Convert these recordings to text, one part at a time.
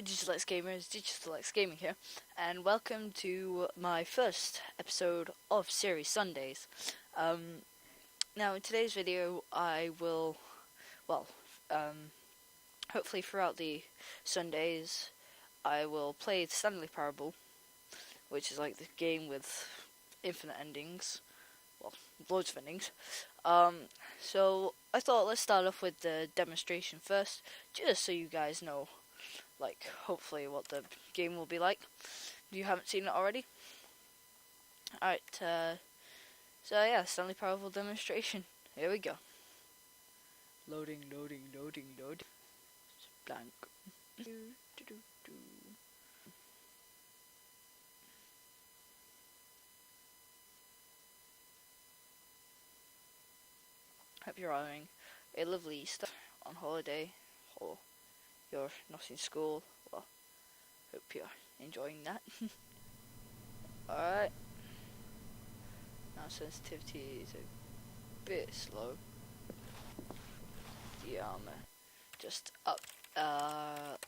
Digital X Gamers, Digital X Gaming here, and welcome to my first episode of Series Sundays. Now in today's video I will, hopefully throughout the Sundays, I will play the Stanley Parable, which is like the game with infinite endings, well, loads of endings. So I thought let's start off with the demonstration first, just so you guys know, like, hopefully what the game will be like, if you haven't seen it already. Alright, so yeah, Stanley Parable demonstration, here we go. Loading. It's blank. Hope you're having a lovely Easter on holiday, or you're not in school. Well, hope you're enjoying that. Alright. Now sensitivity is a bit slow. The just up options,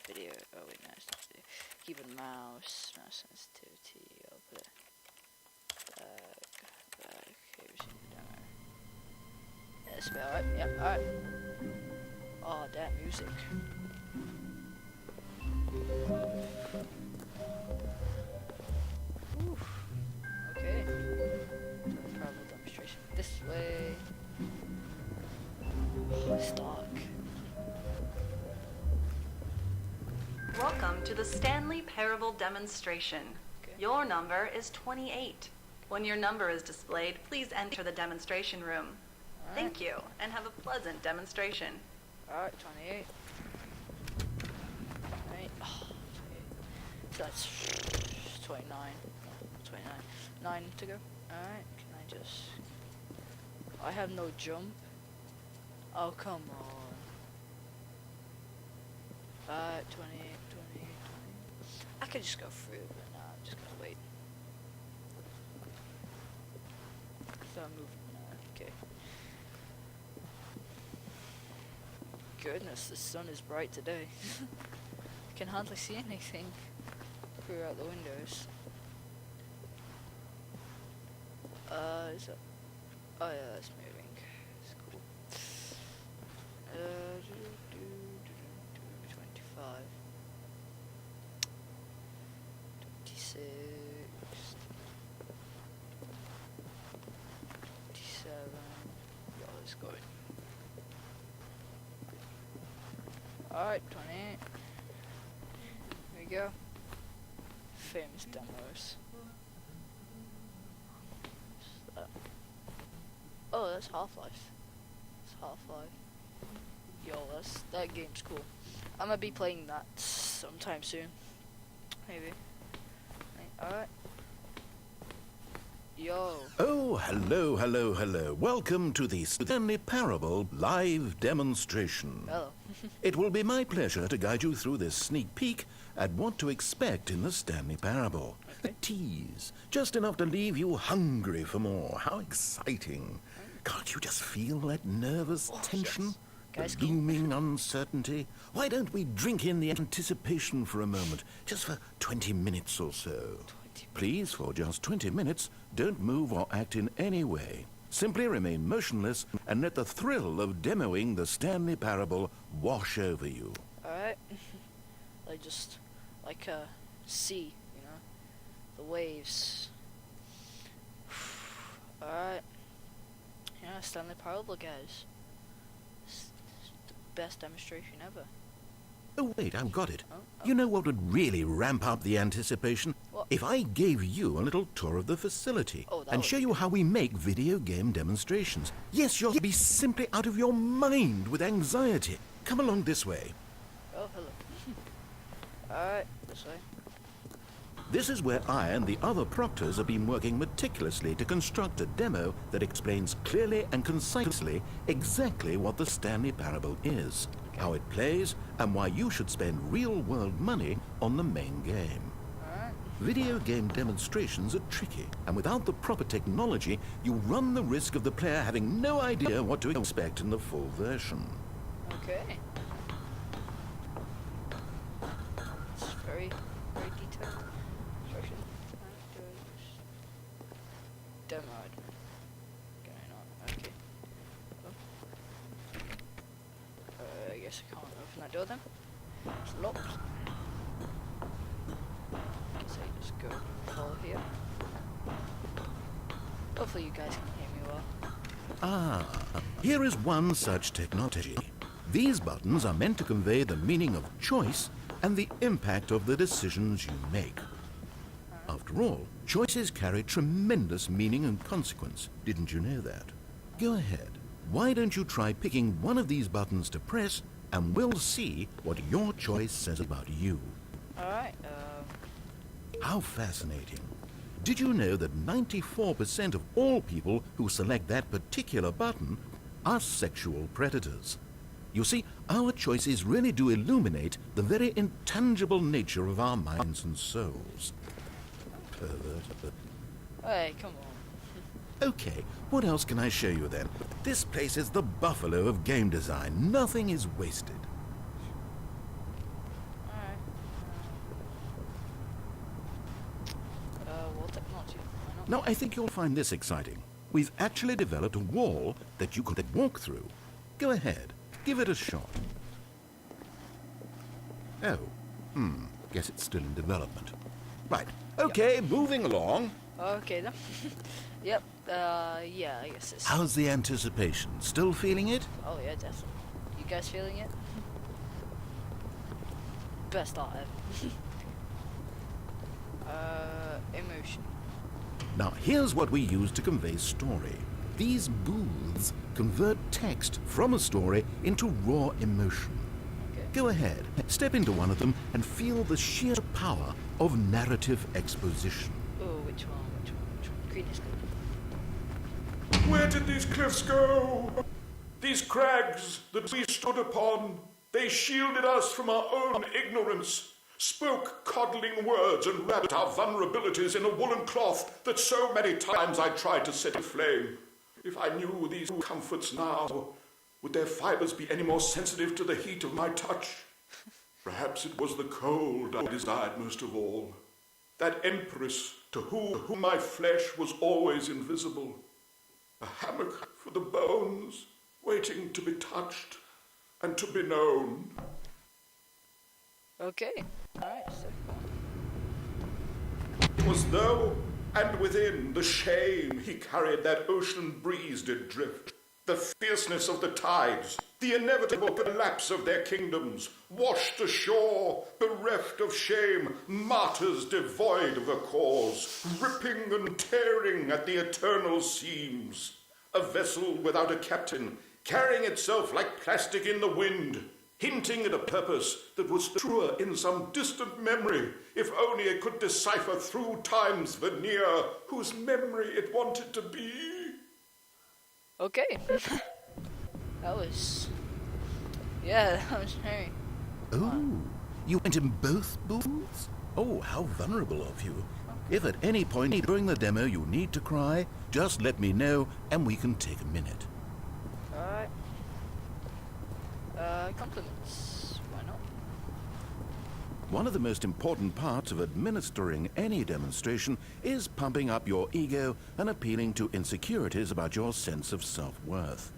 video. Oh wait, no, it's not video. Keyboard, mouse sensitivity. I'll put it back. Okay, we've seen the demo. Yeah, this will be alright. Yep, alright. Oh, damn music. Oof. Okay. Parable demonstration this way. Oh, it's dark. Welcome to the Stanley Parable demonstration. Okay. Your number is 28. When your number is displayed, please enter the demonstration room. Alright. Thank you, and have a pleasant demonstration. Alright, 28. Right. Oh, 28. So that's 29. No, 29. 9 to go. Alright, can I just... I have no jump. Oh, come on. 28, 20. I could just go through, but nah, I'm just gonna wait. Start moving. Okay. Goodness, the sun is bright today. I can hardly see anything throughout the windows. Is that... Oh yeah, it's moving. It's cool. 25. 26. 27. Yo, let's go. Alright, 28. Here we go. Famous demos. What's that? Oh, that's Half-Life. It's Half-Life. Yo, that game's cool. I'm gonna be playing that sometime soon. Maybe. Alright. Yo. Oh, hello. Welcome to the Stanley Parable live demonstration. Hello. It will be my pleasure to guide you through this sneak peek at what to expect in the Stanley Parable. Okay. A tease, just enough to leave you hungry for more. How exciting. Can't you just feel that nervous tension? Yes. Guys, The looming uncertainty? Why don't we drink in the anticipation for a moment, just for 20 minutes or so? Please, for just 20 minutes, don't move or act in any way. Simply remain motionless and let the thrill of demoing the Stanley Parable wash over you. Alright. like a sea, you know? The waves. Alright. Yeah, Stanley Parable, guys. It's the best demonstration ever. Oh, wait, I've got it. Oh. You know what would really ramp up the anticipation? What? If I gave you a little tour of the facility Oh, that and would show be you good. how we make video game demonstrations. Yes, you'll be simply out of your mind with anxiety. Come along this way. Oh, hello. Alright, this way. This is where I and the other proctors have been working meticulously to construct a demo that explains clearly and concisely exactly what the Stanley Parable is, how it plays, and why you should spend real-world money on the main game. Alright. Video game demonstrations are tricky, and without the proper technology, you run the risk of the player having no idea what to expect in the full version. Okay. very, very detailed instructions. Demo. Going on. Okay. I guess I can't open that door then. It's locked. So you just go follow here. Hopefully you guys can hear me well. Ah, here is one such technology. These buttons are meant to convey the meaning of choice and the impact of the decisions you make. After all, choices carry tremendous meaning and consequence. Didn't you know that? Go ahead. Why don't you try picking one of these buttons to press, and we'll see what your choice says about you. Alright, How fascinating. Did you know that 94% of all people who select that particular button are sexual predators? You see, our choices really do illuminate the very intangible nature of our minds and souls. Pervert. hey, come on. Okay, what else can I show you then? This place is the buffalo of game design. Nothing is wasted. Alright. Wall technology. Why not? Now, I think you'll find this exciting. We've actually developed a wall that you could walk through. Go ahead, give it a shot. Oh, guess it's still in development. Right, okay, moving along. Okay then. Yep, yeah, I guess it's... How's the anticipation? Still feeling it? Oh yeah, definitely. You guys feeling it? Best start ever. Emotion. Now, here's what we use to convey story. These booths convert text from a story into raw emotion. Okay. Go ahead, step into one of them and feel the sheer power of narrative exposition. Oh, which one? Green is good. Where did these cliffs go? These crags that we stood upon, they shielded us from our own ignorance, spoke coddling words and wrapped our vulnerabilities in a woolen cloth that so many times I tried to set aflame. If I knew these comforts now, would their fibers be any more sensitive to the heat of my touch? Perhaps it was the cold I desired most of all. That empress to whom my flesh was always invisible. A hammock for the bones, waiting to be touched and to be known. Okay. Alright, so... It was though, and within the shame he carried that ocean breeze did drift, the fierceness of the tides, the inevitable collapse of their kingdoms, washed ashore, bereft of shame, martyrs devoid of a cause, ripping and tearing at the eternal seams. A vessel without a captain, carrying itself like plastic in the wind, hinting at a purpose that was truer in some distant memory, if only it could decipher through time's veneer whose memory it wanted to be. Okay. That was... Yeah, that was very... Oh, you went in both booths? Oh, how vulnerable of you. If at any point during the demo you need to cry, just let me know and we can take a minute. Alright. Compliments. Why not? One of the most important parts of administering any demonstration is pumping up your ego and appealing to insecurities about your sense of self-worth.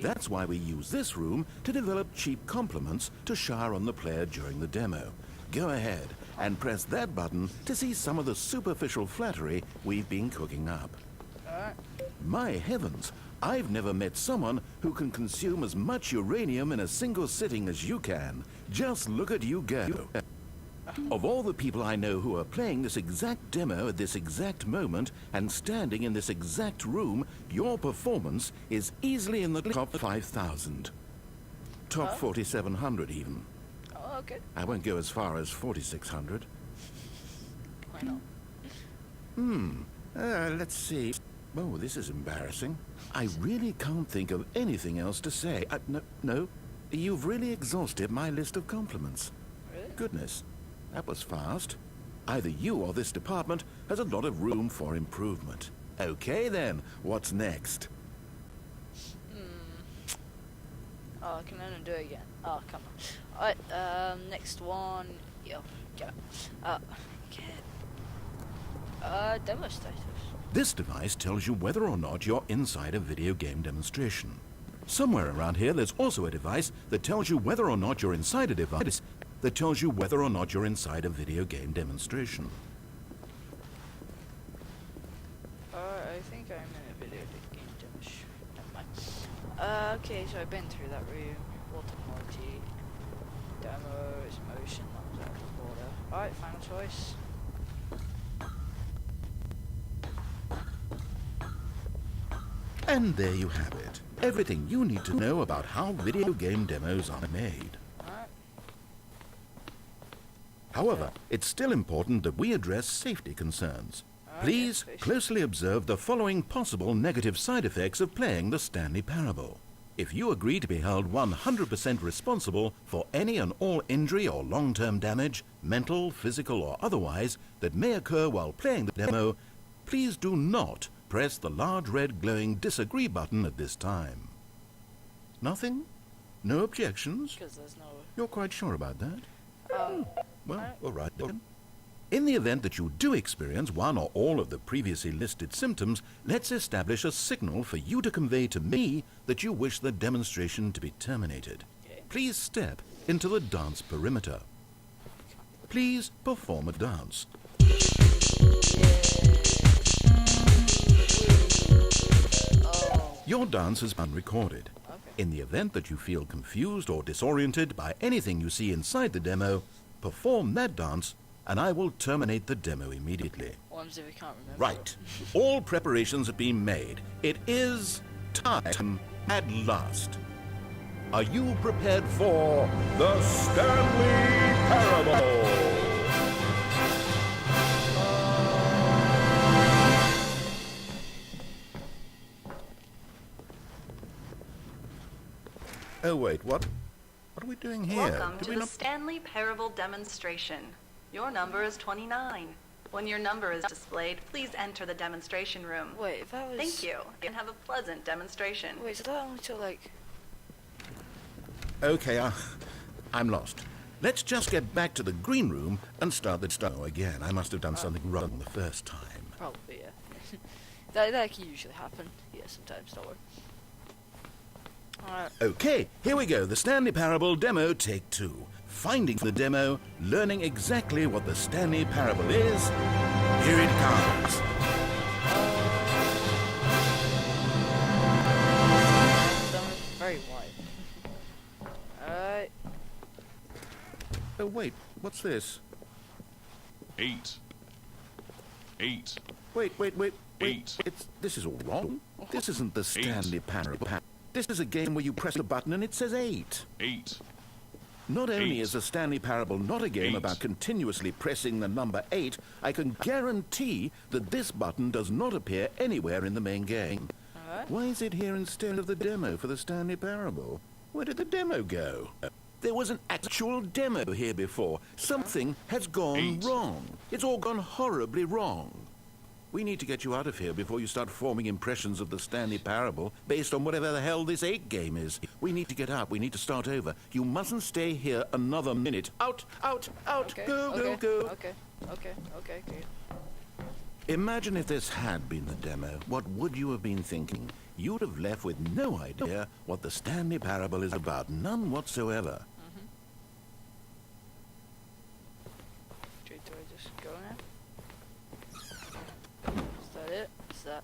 That's why we use this room to develop cheap compliments to shower on the player during the demo. Go ahead and press that button to see some of the superficial flattery we've been cooking up. Alright. My heavens, I've never met someone who can consume as much uranium in a single sitting as you can. Just look at you go. Of all the people I know who are playing this exact demo at this exact moment and standing in this exact room, your performance is easily in the top 5,000. Top 4,700 even. Oh, okay. I won't go as far as 4,600. Why not? Let's see. Oh, this is embarrassing. I really can't think of anything else to say. No, you've really exhausted my list of compliments. Really? Goodness, that was fast. Either you or this department has a lot of room for improvement. Okay then, what's next? Oh, I can only do it again. Oh, come on. Alright, next one Yo, get it. Get demo status. This device tells you whether or not you're inside a video game demonstration. Somewhere around here, there's also a device that tells you whether or not you're inside a device that tells you whether or not you're inside a video game demonstration. I think I'm in a video game demonstration. Never mind. Okay, so I've been through that room. Water quality. Demos, motion, that was out of order. Alright, final choice. And there you have it. Everything you need to know about how video game demos are made. Alright. However, it's still important that we address safety concerns. Please Okay, closely observe the following possible negative side effects of playing the Stanley Parable. If you agree to be held 100% responsible for any and all injury or long-term damage, mental, physical or otherwise, that may occur while playing the demo, please do not press the large red glowing disagree button at this time. Nothing? No objections? Because there's no... You're quite sure about that? Well, Alright. all right then. In the event that you do experience one or all of the previously listed symptoms, let's establish a signal for you to convey to me that you wish the demonstration to be terminated. Okay. Please step into the dance perimeter. Please perform a dance. Oh, Your dance has been recorded. okay. In the event that you feel confused or disoriented by anything you see inside the demo, perform that dance and I will terminate the demo immediately. What happens if we can't remember? Right. All preparations have been made. It is time at last. Are you prepared for the Stanley Parable? Oh wait, what? What are we doing here? Welcome Did to we the not- Stanley Parable demonstration. Your number is 29. When your number is displayed, please enter the demonstration room. Wait, if that was... Thank you, and have a pleasant demonstration. Wait, so that only took like... Okay, I'm lost. Let's just get back to the green room and start the demo again. I must have done something wrong the first time. Probably, yeah. that can usually happen. Yeah, sometimes, don't worry. Alright. Okay, here we go. The Stanley Parable demo take 2. Finding the demo, learning exactly what the Stanley Parable is. Here it comes. Very wide. Alright. Oh wait, what's this? 8. 8. Wait. Eight. This is all wrong. This isn't the Stanley Parable. This is a game where you press a button and it says 8. 8. Not only Eight. is the Stanley Parable not a game 8. about continuously pressing the number 8, I can guarantee that this button does not appear anywhere in the main game. Alright. Why is it here instead of the demo for the Stanley Parable? Where did the demo go? There was an actual demo here before. Something has gone 8. wrong. It's all gone horribly wrong. We need to get you out of here before you start forming impressions of the Stanley Parable based on whatever the hell this 8 game is. We need to get out. We need to start over. You mustn't stay here another minute. Out! Okay. Go, okay. go. Okay. Imagine if this had been the demo. What would you have been thinking? You'd have left with no idea what the Stanley Parable is about. None whatsoever. Do I just go now? Is that it? Is that...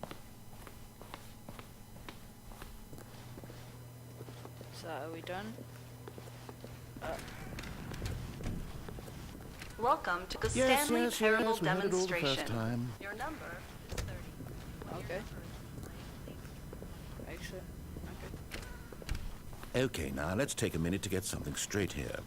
Are we done? Welcome to the Yes, Stanley yes, Parable yes, we heard it all the demonstration. first time. Your number is 30. Okay. Makes it. Okay. Okay, now let's take a minute to get something straight here.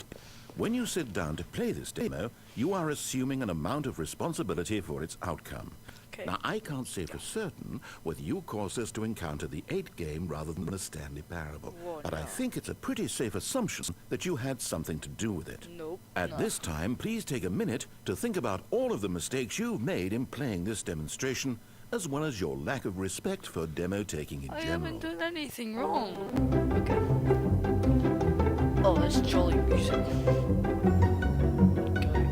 When you sit down to play this demo, you are assuming an amount of responsibility for its outcome. Okay. Now, I can't say for certain whether you caused us to encounter the 8 game rather than the Stanley Parable. Whoa, but I no. think it's a pretty safe assumption that you had something to do with it. Nope. At no. this time, please take a minute to think about all of the mistakes you've made in playing this demonstration, as well as your lack of respect for demo taking in I general. haven't done anything wrong. Okay. Oh, that's jolly music. Okay.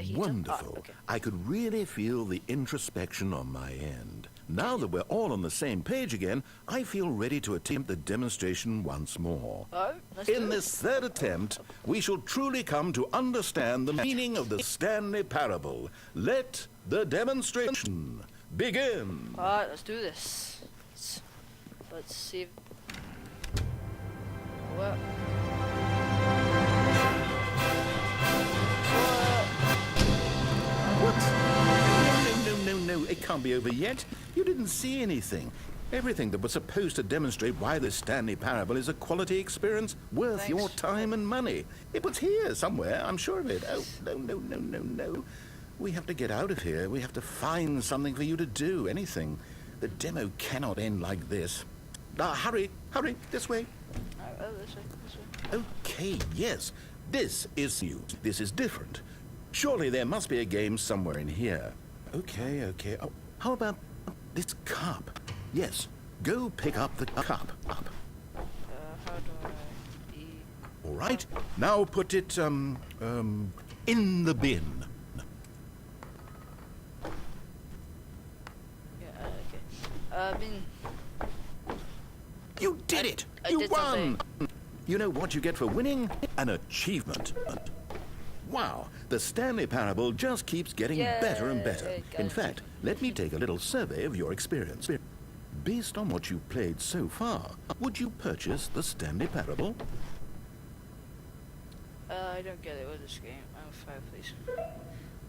heater? wonderful. Ah, okay. I could really feel the introspection on my end. Now that we're all on the same page again, I feel ready to attempt the demonstration once more. Alright, let's do In it. this third attempt, we shall truly come to understand the meaning of the Stanley Parable. Let the demonstration begin. Alright, let's do this. Let's see if... What? What? No, it can't be over yet. You didn't see anything. Everything that was supposed to demonstrate why the Stanley Parable is a quality experience worth Thanks. your time and money. It was here somewhere, I'm sure of it. Oh, no. We have to get out of here. We have to find something for you to do, anything. The demo cannot end like this. Hurry, this way. Oh, this way. Okay, yes. This is new. This is different. Surely there must be a game somewhere in here. Okay. Oh, how about this cup? Yes, go pick up the cup. How do I... E... All right, now put it, in the bin. Yeah, okay. Bin... You did it! I You did won! something. You know what you get for winning? An achievement. Wow, the Stanley Parable just keeps getting better and better. Yay, got In it. fact, let me take a little survey of your experience. Based on what you've played so far, would you purchase the Stanley Parable? I don't get it with this game. I'm 5, please.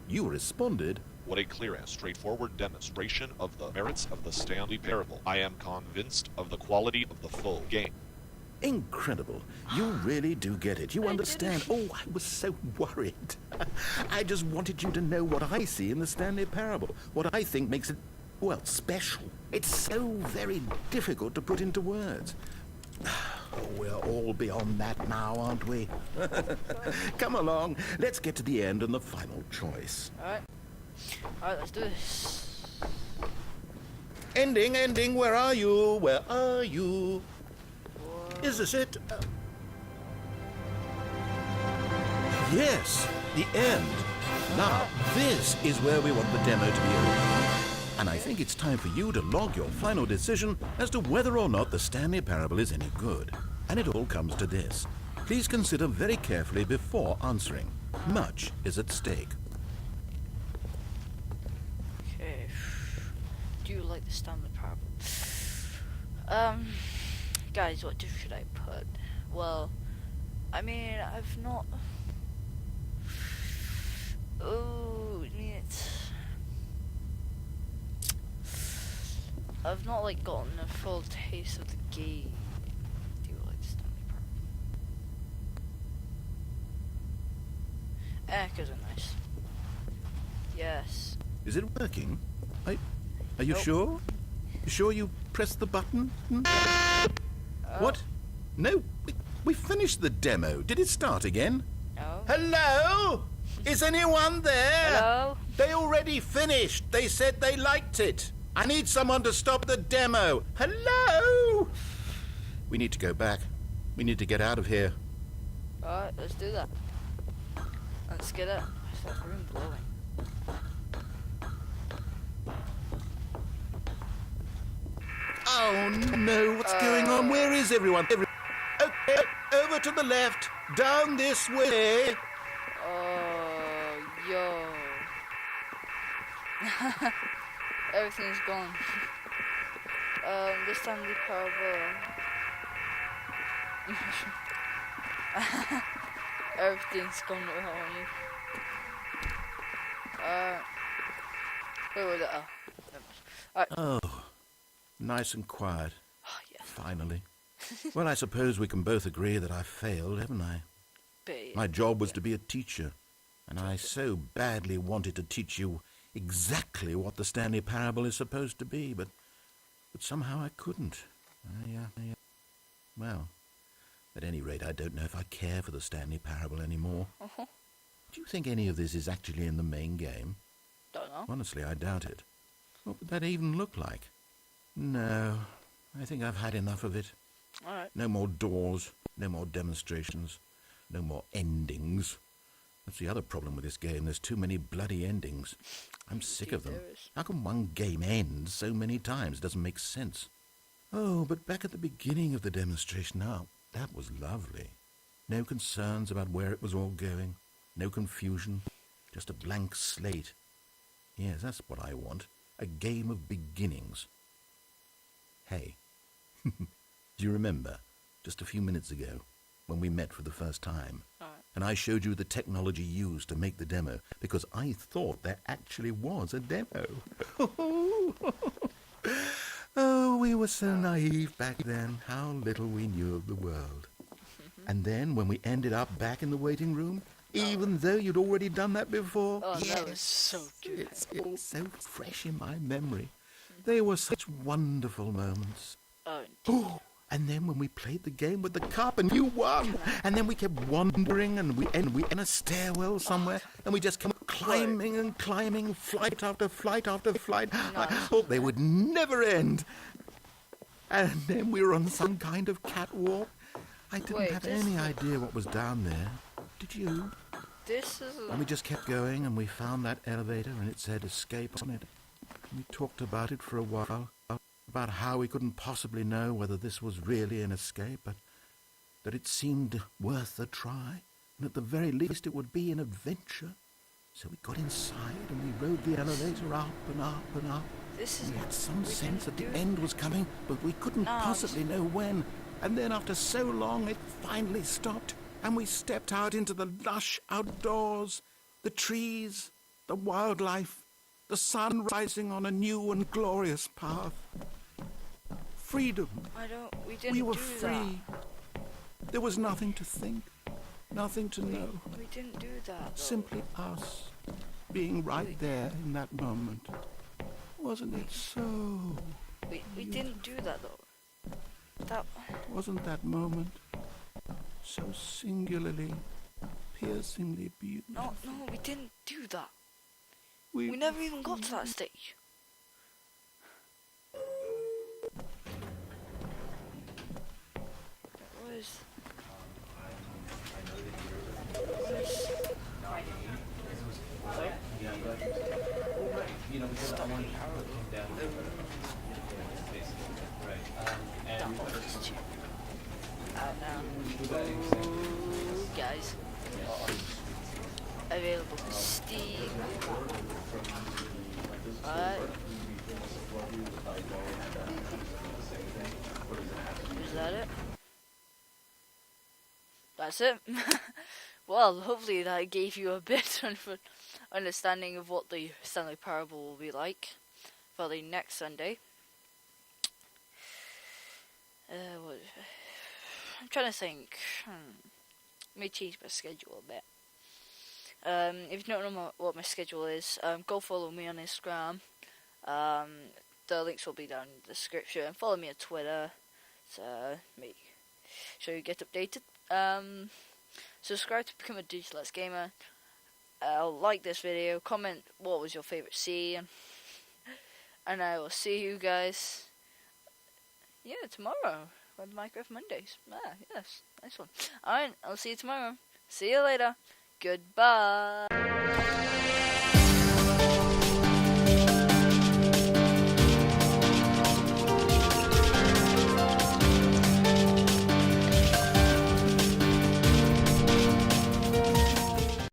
You responded, What a clear and straightforward demonstration of the merits of the Stanley Parable. I am convinced of the quality of the full game. incredible. You really do get it. You I understand. didn't. Oh, I was so worried. I just wanted you to know what I see in the Stanley Parable. What I think makes it, well, special. It's so very difficult to put into words. Oh, we're all beyond that now, aren't we? Come along. Let's get to the end and the final choice. Alright, let's do this. Ending, where are you? Where are you? Is this it? Yes, the end. Now, this is where we want the demo to be over. And I think it's time for you to log your final decision as to whether or not the Stanley Parable is any good. And it all comes to this. Please consider very carefully before answering. Much is at stake. Okay. Do you like the Stanley Parable? Guys, what should I put? Well, I mean, I've not... Oh, I mean, I've not, like, gotten a full taste of the game. Do you like the Stanley Parable? Echoes are nice. Yes. Is it working? Are you Nope. sure? You sure you pressed the button? What? No, we finished the demo. Did it start again? No. Hello? Is anyone there? Hello? They already finished. They said they liked it. I need someone to stop the demo. Hello? We need to go back. We need to get out of here. Alright, let's do that. Let's get it. Where's that room glowing? Oh no, what's going on? Where is everyone? Okay, over to the left. Down this way. Oh, yo. Everything's gone. This time the Parable. Everything's gone wrong. Where was it? Oh, never mind. Alright. Oh, nice and quiet. Oh, yes. Finally. Well, I suppose we can both agree that I failed, haven't I? But, yeah. My job was to be a teacher, and I so badly wanted to teach you exactly what the Stanley Parable is supposed to be, but somehow I couldn't. Well, at any rate, I don't know if I care for the Stanley Parable anymore. Uh-huh. Do you think any of this is actually in the main game? Don't know. Honestly, I doubt it. What would that even look like? No, I think I've had enough of it. Alright. No more doors, no more demonstrations, no more endings. That's the other problem with this game. There's too many bloody endings. I'm sick of them. there is. How can one game end so many times? It doesn't make sense. Oh, but back at the beginning of the demonstration, now, that was lovely. No concerns about where it was all going. No confusion. Just a blank slate. Yes, that's what I want. A game of beginnings. Hey, do you remember, just a few minutes ago, when we met for the first time, and I showed you the technology used to make the demo, because I thought there actually was a demo. Oh, we were so naive back then, how little we knew of the world. And then, when we ended up back in the waiting room, even though you'd already done that before, Oh, that was so good. it's all so fresh in my memory. They were such wonderful moments. Oh, And then when we played the game with the cup and you won, and then we kept wandering and we in a stairwell somewhere, and we just kept climbing and climbing, flight after flight after flight. I thought they would never end. And then we were on some kind of catwalk. I didn't have any idea what was down there. Did you? this is... And we just kept going, and we found that elevator, and it said escape on it. We talked about it for a while, about how we couldn't possibly know whether this was really an escape, but that it seemed worth a try, and at the very least it would be an adventure. So we got inside, and we rode the elevator up and up and up. This is... We had some sense that the end was coming, but we couldn't possibly know when. And then after so long, it finally stopped, and we stepped out into the lush outdoors, the trees, the wildlife, the sun rising on a new and glorious path. Freedom. We didn't We were do free. There was nothing to think, nothing to know. that. We didn't do that, though. Simply us, being right there in that moment. Wasn't it so? We didn't do that, though. That... Wasn't that moment so singularly, piercingly beautiful? No, we didn't do that. We We never even got to that stage. What is... Guys, available for Steam. Alright. Is that it? That's it. Well, hopefully that gave you a bit of an understanding of what the Stanley Parable will be like for the next Sunday. I'm trying to think. May change my schedule a bit. If you don't know what my schedule is, go follow me on Instagram. The links will be down in the description. Follow me on Twitter to make sure you get updated. Subscribe to become a Digital Let's Gamer. Like this video. Comment what was your favourite scene. And I will see you guys tomorrow on Minecraft Mondays. Yes, nice one. Alright, I'll see you tomorrow. See you later. Goodbye.